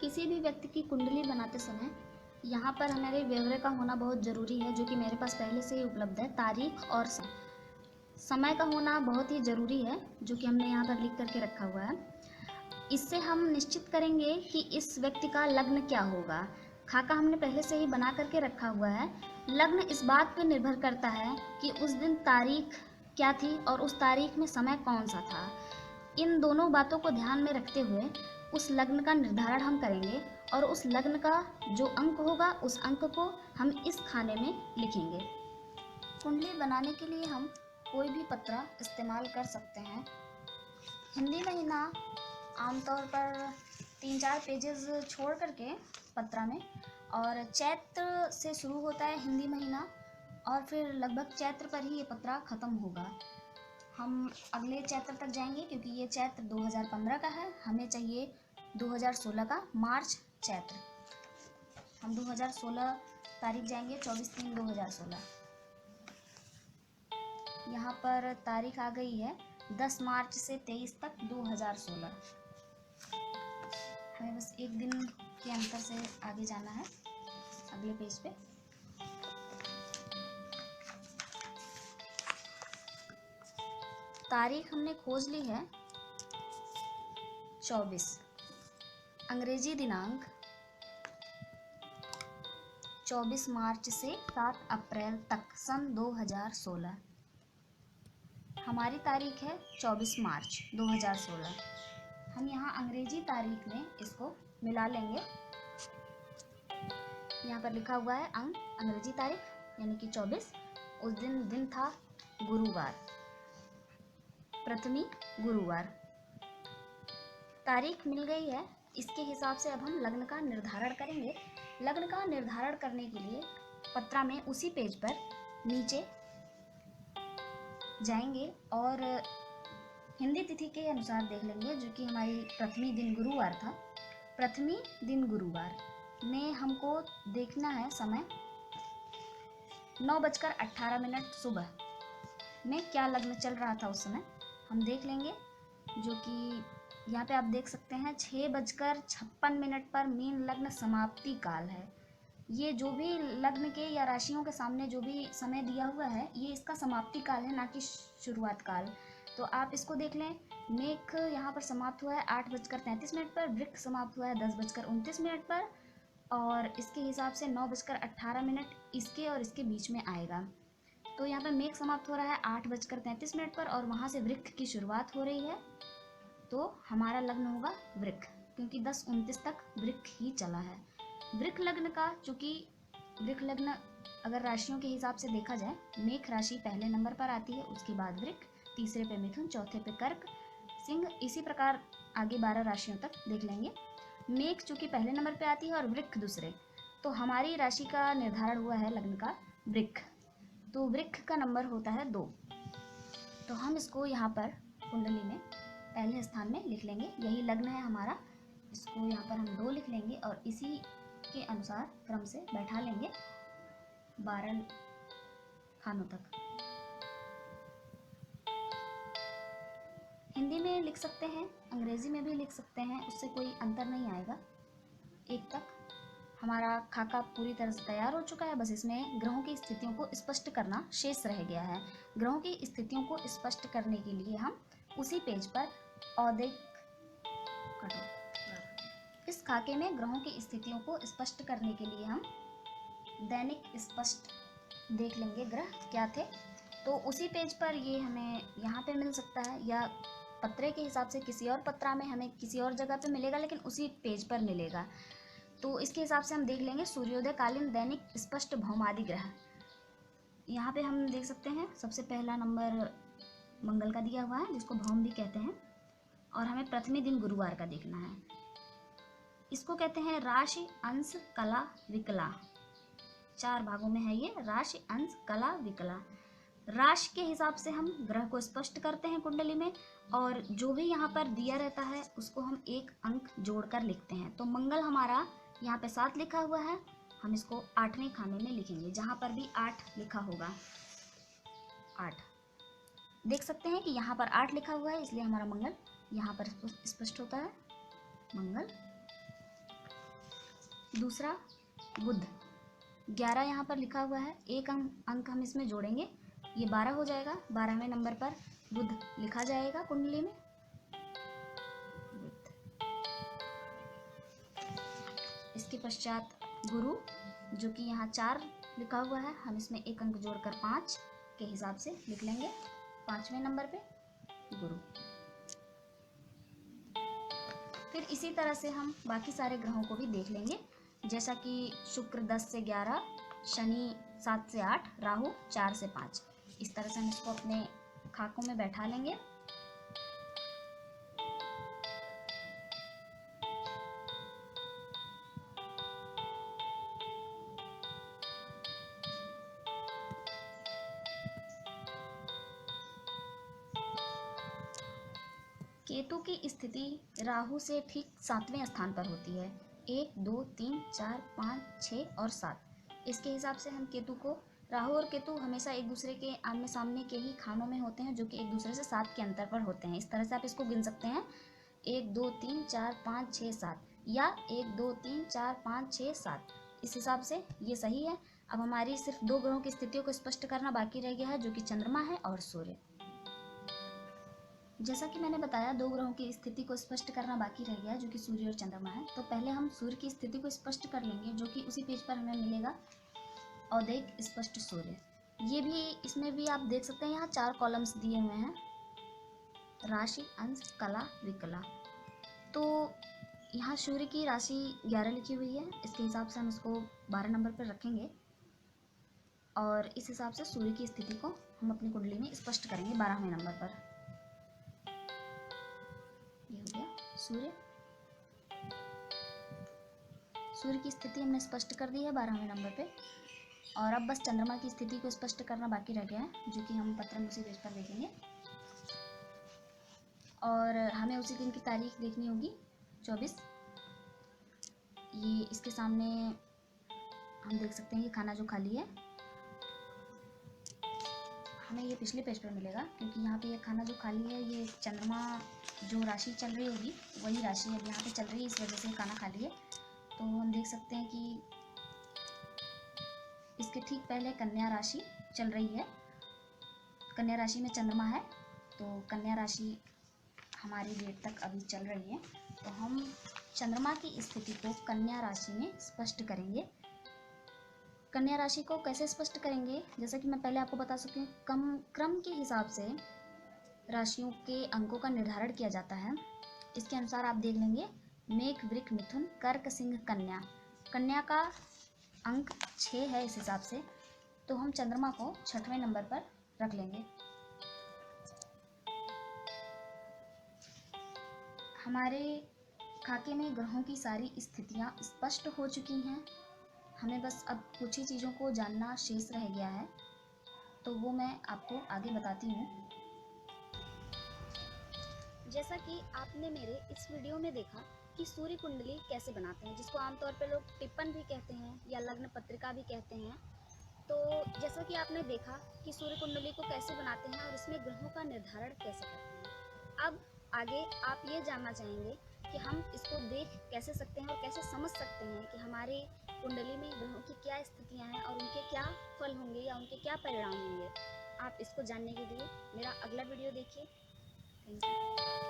किसी भी व्यक्ति की कुंडली बनाते समय यहाँ पर हमारे व्यवहार का होना बहुत ज़रूरी है, जो कि मेरे पास पहले से ही उपलब्ध है। तारीख और समय का होना बहुत ही ज़रूरी है, जो कि हमने यहाँ पर लिख करके रखा हुआ है। इससे हम निश्चित करेंगे कि इस व्यक्ति का लग्न क्या होगा। खाका हमने पहले से ही बना करके रखा हुआ है। लग्न इस बात पर निर्भर करता है कि उस दिन तारीख क्या थी और उस तारीख में समय कौन सा था। इन दोनों बातों को ध्यान में रखते हुए उस लग्न का निर्धारण हम करेंगे और उस लग्न का जो अंक होगा उस अंक को हम इस खाने में लिखेंगे। कुंडली बनाने के लिए हम कोई भी पत्रा इस्तेमाल कर सकते हैं। हिंदी महीना आमतौर पर 3-4 पेजेस छोड़ करके पत्रा में, और चैत्र से शुरू होता है हिंदी महीना और फिर लगभग चैत्र पर ही ये पत्रा ख़त्म होगा। हम अगले चैत्र तक जाएंगे क्योंकि ये चैत्र 2015 का है, हमें चाहिए 2016 का मार्च चैत्र। हम 2016 तारीख जाएंगे, 24/3/2016। यहाँ पर तारीख आ गई है 10 मार्च से 23 तक 2016। हमें बस एक दिन के अंतर से आगे जाना है अगले पेज पे। तारीख हमने खोज ली है 24, अंग्रेजी दिनांक 24 मार्च से 7 अप्रैल तक सन 2016। हमारी तारीख है 24 मार्च 2016। हम यहाँ अंग्रेजी तारीख में इसको मिला लेंगे। यहाँ पर लिखा हुआ है अंग्रेजी तारीख यानी कि 24। उस दिन था गुरुवार, प्रथमी गुरुवार। तारीख मिल गई है, इसके हिसाब से अब हम लग्न का निर्धारण करेंगे। लग्न का निर्धारण करने के लिए पत्रा में उसी पेज पर नीचे जाएंगे और हिंदी तिथि के अनुसार देख लेंगे, जो कि हमारी प्रथमी दिन गुरुवार था। प्रथमी दिन गुरुवार में हमको देखना है समय 9:18 सुबह में क्या लग्न चल रहा था उस समय हम देख लेंगे, जो कि यहाँ पे आप देख सकते हैं 6:56 पर मीन लग्न समाप्ति काल है। ये जो भी लग्न के या राशियों के सामने जो भी समय दिया हुआ है ये इसका समाप्ति काल है, ना कि शुरुआत काल। तो आप इसको देख लें। मेघ यहाँ पर समाप्त हुआ है 8:33 पर, वृक्ष समाप्त हुआ है 10:29 पर, और इसके हिसाब से 9:18 इसके और इसके बीच में आएगा। तो यहाँ पर मेघ समाप्त हो रहा है 8:33 पर और वहाँ से वृक्ष की शुरुआत हो रही है, तो हमारा लग्न होगा वृक्ष, क्योंकि 10:29 तक वृक्ष ही चला है। वृक्ष लग्न का, चूँकि वृक्ष लग्न अगर राशियों के हिसाब से देखा जाए, मेघ राशि पहले नंबर पर आती है, उसके बाद वृक्ष, तीसरे पे मिथुन, चौथे पे कर्क, सिंह, इसी प्रकार आगे 12 राशियों तक देख लेंगे। मेघ चूँकि पहले नंबर पे आती है और वृक्ष दूसरे, तो हमारी राशि का निर्धारण हुआ है लग्न का वृक्ष, तो वृक्ष का नंबर होता है 2। तो हम इसको यहाँ पर कुंडली में पहले स्थान में लिख लेंगे, यही लग्न है हमारा। इसको यहाँ पर हम 2 लिख लेंगे और इसी के अनुसार क्रम से बैठा लेंगे 12 खानों तक। हिंदी में लिख सकते हैं, अंग्रेजी में भी लिख सकते हैं, उससे कोई अंतर नहीं आएगा। एक तक हमारा खाका पूरी तरह से तैयार हो चुका है, बस इसमें ग्रहों की स्थितियों को स्पष्ट करना शेष रह गया है। ग्रहों की स्थितियों को स्पष्ट करने के लिए हम उसी पेज पर इस खाके में ग्रहों की स्थितियों को स्पष्ट करने के लिए हम दैनिक स्पष्ट देख लेंगे ग्रह क्या थे। तो उसी पेज पर ये हमें यहाँ पे मिल सकता है, या पत्रे के हिसाब से किसी और पत्रा में हमें किसी और जगह पे मिलेगा, लेकिन उसी पेज पर मिलेगा। तो इसके हिसाब से हम देख लेंगे सूर्योदय कालीन दैनिक स्पष्ट भौमादि ग्रह। यहाँ पे हम देख सकते हैं सबसे पहला नंबर मंगल का दिया हुआ है, जिसको भौम भी कहते हैं, और हमें प्रथमी दिन गुरुवार का देखना है। इसको कहते हैं राशि अंश कला विकला। 4 भागों में है ये, राशि अंश कला विकला। राशि के हिसाब से हम ग्रह को स्पष्ट करते हैं कुंडली में, और जो भी यहाँ पर दिया रहता है उसको हम 1 अंक जोड़कर लिखते हैं। तो मंगल हमारा यहाँ पे 7 लिखा हुआ है, हम इसको 8वें खाने में लिखेंगे, जहाँ पर भी 8 लिखा होगा 8 देख सकते हैं कि यहाँ पर 8 लिखा हुआ है, इसलिए हमारा मंगल यहाँ पर स्पष्ट होता है मंगल। दूसरा बुध, 11 यहाँ पर लिखा हुआ है, एक अंक हम इसमें जोड़ेंगे, ये 12 हो जाएगा। 12वें नंबर पर बुध लिखा जाएगा कुंडली में। इसके पश्चात गुरु, जो कि यहाँ 4 लिखा हुआ है, हम इसमें एक अंक जोड़कर 5 के हिसाब से लिख लेंगे। 5वें नंबर पे गुरु। फिर इसी तरह से हम बाकी सारे ग्रहों को भी देख लेंगे, जैसा कि शुक्र 10 से 11, शनि 7 से 8, राहु 4 से 5। इस तरह से हम इसको अपने खाकों में बैठा लेंगे। केतु की स्थिति राहु से ठीक 7वें स्थान पर होती है। 1, 2, 3, 4, 5, 6 और 7। इसके हिसाब से हम केतु को, राहु और केतु हमेशा एक दूसरे के आमने सामने के ही खानों में होते हैं, जो कि एक दूसरे से 7 के अंतर पर होते हैं। इस तरह से आप इसको गिन सकते हैं, 1, 2, 3, 4, 5, 6, 7, या 1, 2, 3, 4, 5, 6, 7। इस हिसाब से ये सही है। अब हमारी सिर्फ 2 ग्रहों की स्थितियों को स्पष्ट करना बाकी रह गया है, जो कि चंद्रमा है और सूर्य। जैसा कि मैंने बताया, 2 ग्रहों की स्थिति को स्पष्ट करना बाकी रह गया है, जो कि सूर्य और चंद्रमा है। तो पहले हम सूर्य की स्थिति को स्पष्ट कर लेंगे, जो कि उसी पेज पर हमें मिलेगा, औदैक स्पष्ट सूर्य। ये भी, इसमें भी आप देख सकते हैं, यहाँ 4 कॉलम्स दिए हुए हैं, राशि, अंश, कला, विकला। तो यहाँ सूर्य की राशि 11 लिखी हुई है, इसके हिसाब से हम इसको 12 नंबर पर रखेंगे, और इस हिसाब से सूर्य की स्थिति को हम अपनी कुंडली में स्पष्ट करेंगे 12वें नंबर पर। ये हो गया सूर्य। सूर्य की स्थिति हमने स्पष्ट कर दी है 12वें नंबर पे, और अब बस चंद्रमा की स्थिति को स्पष्ट करना बाकी रह गया है, जो कि हम पत्र में उसी पेज पर देखेंगे। और हमें उसी दिन की तारीख देखनी होगी, 24। ये इसके सामने हम देख सकते हैं कि खाना जो खाली है, हमें ये पिछले पेज पर मिलेगा, क्योंकि यहाँ पे ये खाना जो खाली है, ये चंद्रमा जो राशि चल रही होगी वही राशि अब यहाँ पे चल रही है, इस वजह से खाना खाली है। तो हम देख सकते हैं कि इसके ठीक पहले कन्या राशि चल रही है, कन्या राशि में चंद्रमा है, तो कन्या राशि हमारी डेट तक अभी चल रही है। तो हम चंद्रमा की स्थिति को कन्या राशि में स्पष्ट करेंगे। कन्या राशि को कैसे स्पष्ट करेंगे, जैसा कि मैं पहले आपको बता सकती हूँ, क्रम के हिसाब से राशियों के अंकों का निर्धारण किया जाता है। इसके अनुसार आप देख लेंगे, मेघ, वृक, मिथुन, कर्क, सिंह, कन्या। कन्या का अंक 6 है इस हिसाब से, तो हम चंद्रमा को 6वें नंबर पर रख लेंगे। हमारे खाके में ग्रहों की सारी स्थितियां स्पष्ट हो चुकी हैं, हमें बस अब कुछ ही चीज़ों को जानना शेष रह गया है, तो वो मैं आपको आगे बताती हूँ। जैसा कि आपने मेरे इस वीडियो में देखा कि सूर्य कुंडली कैसे बनाते हैं, जिसको आमतौर पर लोग टिप्पण भी कहते हैं या लग्न पत्रिका भी कहते हैं। तो जैसा कि आपने देखा कि सूर्य कुंडली को कैसे बनाते हैं और इसमें ग्रहों का निर्धारण कैसे करते हैं। अब आगे आप ये जानना चाहेंगे कि हम इसको देख कैसे सकते हैं और कैसे समझ सकते हैं कि हमारी कुंडली में ग्रहों की क्या स्थितियां हैं और उनके क्या फल होंगे या उनके क्या परिणाम होंगे। आप इसको जानने के लिए मेरा अगला वीडियो देखिए। Thank you.